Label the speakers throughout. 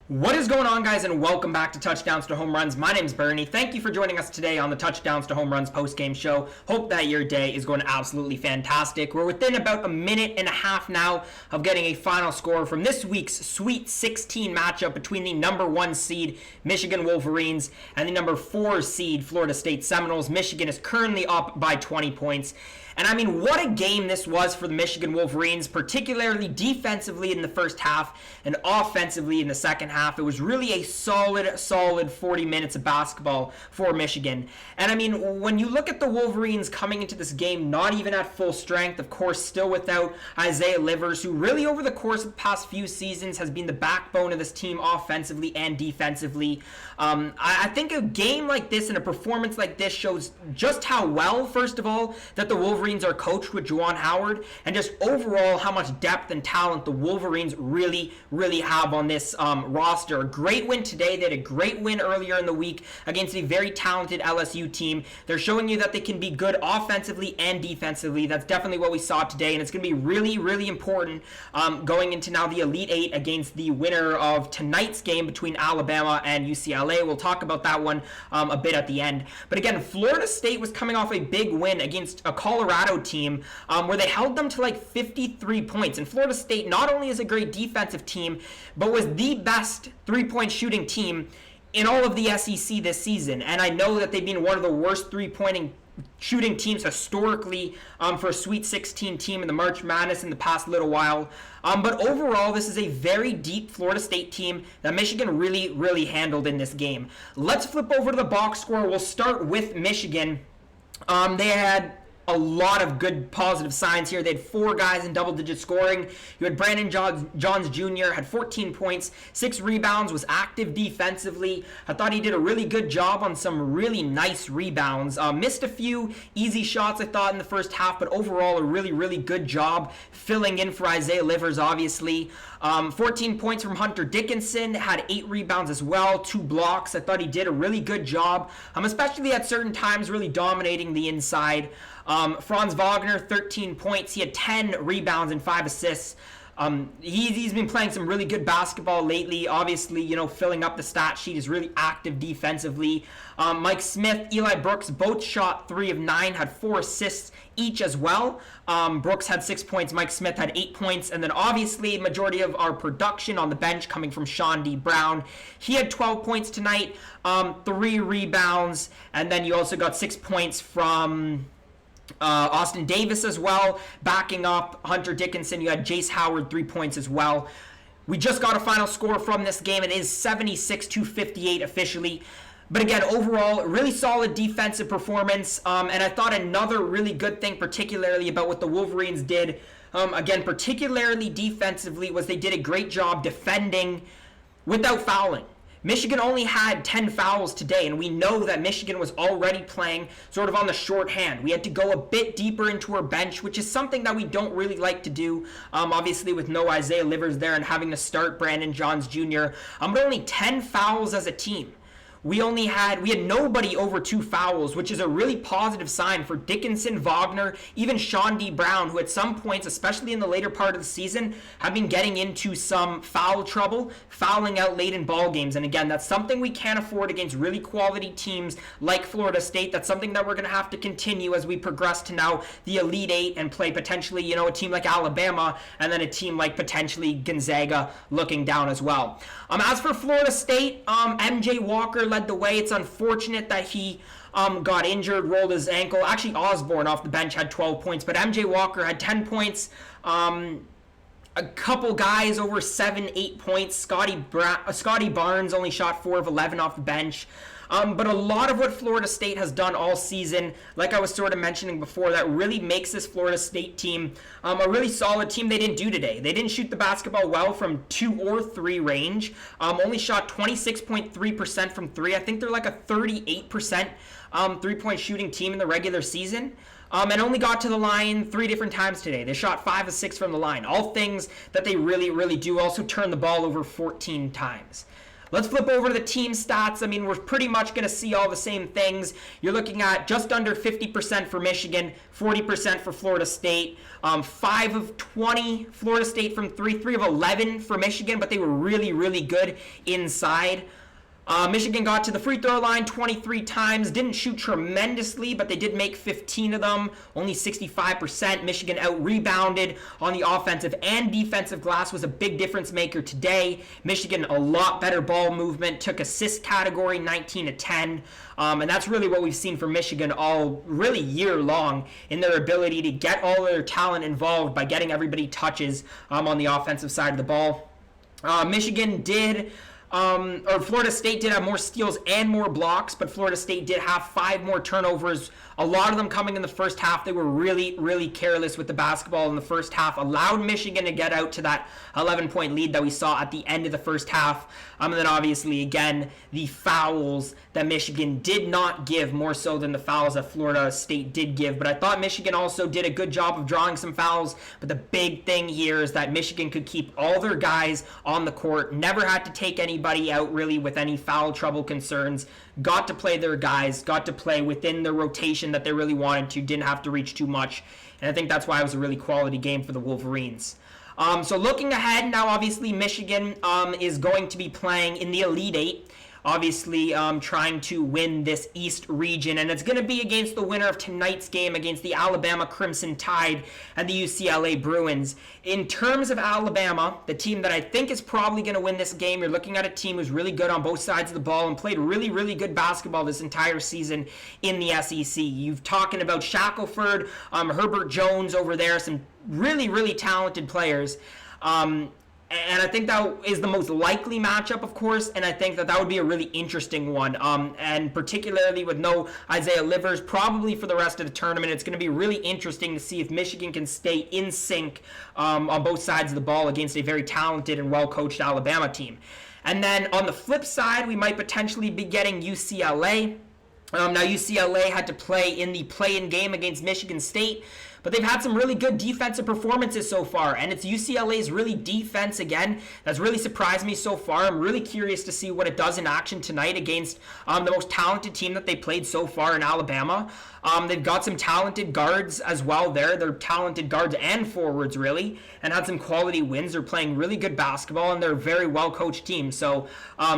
Speaker 1: What is going on, guys, and welcome back to Touchdowns to Home Runs. My name's Bernie. Thank you for joining us today on the Touchdowns to Home Runs postgame show. Hope that your day is going absolutely fantastic. We're within about a minute and a half now of getting a final score from this week's Sweet 16 matchup between the number 1 seed Michigan Wolverines and the number 4 seed Florida State Seminoles. Michigan is currently up by 20 points. And I mean, what a game this was for the Michigan Wolverines, particularly defensively in the first half and offensively in the second half. It was really a solid 40 minutes of basketball for Michigan. And I mean, when you look at the Wolverines coming into this game, not even at full strength, of course, still without Isaiah Livers, who really over the course of the past few seasons has been the backbone of this team offensively and defensively. I think a game like this and a performance like this shows just how well, first of all, that the Wolverines are coached with Juwan Howard, and just overall how much depth and talent the Wolverines really have on this roster. A great win today. They had a great win earlier in the week against a very talented LSU team. They're showing you that they can be good offensively and defensively. That's definitely what we saw today, and it's going to be really important going into now the Elite Eight against the winner of tonight's game between Alabama and UCLA. We'll talk about that one a bit at the end. But again, Florida State was coming off a big win against a Colorado team where they held them to like 53 points. And Florida State not only is a great defensive team, but was the best three-point shooting team in all of the SEC this season. And I know that they've been one of the worst three-point shooting teams historically for a Sweet 16 team in the March Madness in the past little while. But overall, this is a very deep Florida State team that Michigan really handled in this game. Let's flip over to the box score. We'll start with Michigan. They had a lot of good positive signs here. They had 4 guys in double-digit scoring. You had Brandon Johns Jr. had 14 points, 6 rebounds, was active defensively. I thought he did a really good job on some really nice rebounds. Missed a few easy shots, I thought, in the first half, but overall a really good job filling in for Isaiah Livers, obviously. 14 points from Hunter Dickinson, had 8 rebounds as well, 2 blocks. I thought he did a really good job, especially at certain times, really dominating the inside. Franz Wagner, 13 points. He had 10 rebounds and 5 assists. He's been playing some really good basketball lately. Obviously, filling up the stat sheet, is really active defensively. Mike Smith, Eli Brooks both shot 3 of 9, had 4 assists each as well. Brooks had 6 points. Mike Smith had 8 points. And then obviously, majority of our production on the bench coming from Chuandee Brown. He had 12 points tonight, 3 rebounds. And then you also got 6 points from Austin Davis as well, backing up Hunter Dickinson. You had Jace Howard, 3 points as well. We just got a final score from this game. It is 76-58 officially. But again, overall, really solid defensive performance. And I thought another really good thing, particularly about what the Wolverines did, again, particularly defensively, was they did a great job defending without fouling. Michigan only had 10 fouls today, and we know that Michigan was already playing sort of on the shorthand. We had to go a bit deeper into our bench, which is something that we don't really like to do, obviously with no Isaiah Livers there and having to start Brandon Johns Jr. But only 10 fouls as a team. We had nobody over 2 fouls, which is a really positive sign for Dickinson, Wagner, even Chuandee Brown, who at some points, especially in the later part of the season, have been getting into some foul trouble, fouling out late in ball games. And again, that's something we can't afford against really quality teams like Florida State. That's something that we're going to have to continue as we progress to now the Elite Eight and play potentially, a team like Alabama and then a team like potentially Gonzaga looking down as well. As for Florida State, MJ Walker led the way. It's unfortunate that he got injured, rolled his ankle. Actually, Osborne off the bench had 12 points, but MJ Walker had 10 points. A couple guys over 7-8 points. Scottie Barnes only shot 4 of 11 off the bench. But a lot of what Florida State has done all season, like I was sort of mentioning before, that really makes this Florida State team a really solid team. They didn't do today. They didn't shoot the basketball well from 2 or 3 range. Only shot 26.3% from 3. I think they're like a 38% three-point shooting team in the regular season. And only got to the line 3 different times today. They shot 5 of 6 from the line. All things that they really do. Also turned the ball over 14 times. Let's flip over to the team stats. I mean, we're pretty much going to see all the same things. You're looking at just under 50% for Michigan, 40% for Florida State. 5 of 20 Florida State from 3 of 11 for Michigan, but they were really, really good inside. Michigan got to the free throw line 23 times, didn't shoot tremendously, but they did make 15 of them, only 65%. Michigan out-rebounded on the offensive and defensive glass, was a big difference maker today. Michigan, a lot better ball movement, took assist category 19 of 10. And that's really what we've seen from Michigan all really year long in their ability to get all of their talent involved by getting everybody touches on the offensive side of the ball. Michigan did... Florida State did have more steals and more blocks, but Florida State did have 5 more turnovers, a lot of them coming in the first half. They were really, really careless with the basketball in the first half, allowed Michigan to get out to that 11-point lead that we saw at the end of the first half. And then obviously, again, the fouls that Michigan did not give, more so than the fouls that Florida State did give. But I thought Michigan also did a good job of drawing some fouls. But the big thing here is that Michigan could keep all their guys on the court, never had to take anybody out really with any foul trouble concerns, got to play their guys, got to play within the rotation that they really wanted to, didn't have to reach too much. And I think that's why it was a really quality game for the Wolverines. So looking ahead now, obviously Michigan is going to be playing in the Elite Eight, obviously trying to win this East region, and it's going to be against the winner of tonight's game against the Alabama Crimson Tide and the UCLA Bruins. In terms of Alabama, the team that I think is probably going to win this game, you're looking at a team who's really good on both sides of the ball and played really, really good basketball this entire season in the SEC. You've talking about Shackelford, Herbert Jones over there, some really, really talented players. And I think that is the most likely matchup, of course, and I think that that would be a really interesting one. And particularly with no Isaiah Livers, probably for the rest of the tournament, it's going to be really interesting to see if Michigan can stay in sync on both sides of the ball against a very talented and well-coached Alabama team. And then on the flip side, we might potentially be getting UCLA. Now, UCLA had to play in the play-in game against Michigan State, but they've had some really good defensive performances so far, and it's UCLA's really defense again that's really surprised me so far. I'm really curious to see what it does in action tonight against the most talented team that they played so far in Alabama. They've got some talented guards as well there. They're talented guards and forwards, really, and had some quality wins. They're playing really good basketball, and they're a very well-coached team. So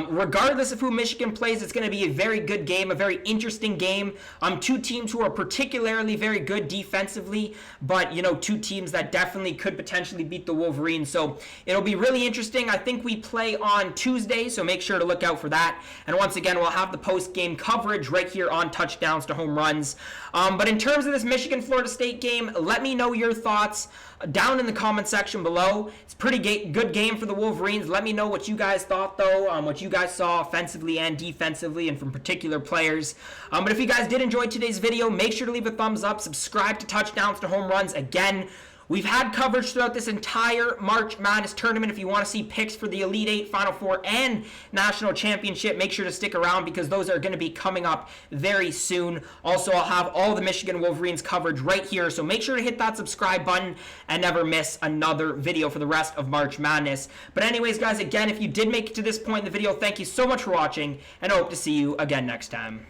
Speaker 1: regardless of who Michigan plays, it's going to be a very good game, a very interesting game. Two teams who are particularly very good defensively, but, you know, two teams that definitely could potentially beat the Wolverines. So it'll be really interesting. I think we play on Tuesday, so make sure to look out for that. And once again, we'll have the post-game coverage right here on Touchdowns to Home Runs. But in terms of this Michigan-Florida State game, let me know your thoughts down in the comment section below. It's a pretty good game for the Wolverines. Let me know what you guys thought, though, what you guys saw offensively and defensively and from particular players. But if you guys did enjoy today's video, make sure to leave a thumbs up, subscribe to Touchdowns to Home Runs. Again, we've had coverage throughout this entire March Madness tournament. If you want to see picks for the Elite Eight, Final Four, and National Championship, make sure to stick around because those are going to be coming up very soon. Also, I'll have all the Michigan Wolverines coverage right here, so make sure to hit that subscribe button and never miss another video for the rest of March Madness. But anyways, guys, again, if you did make it to this point in the video, thank you so much for watching, and I hope to see you again next time.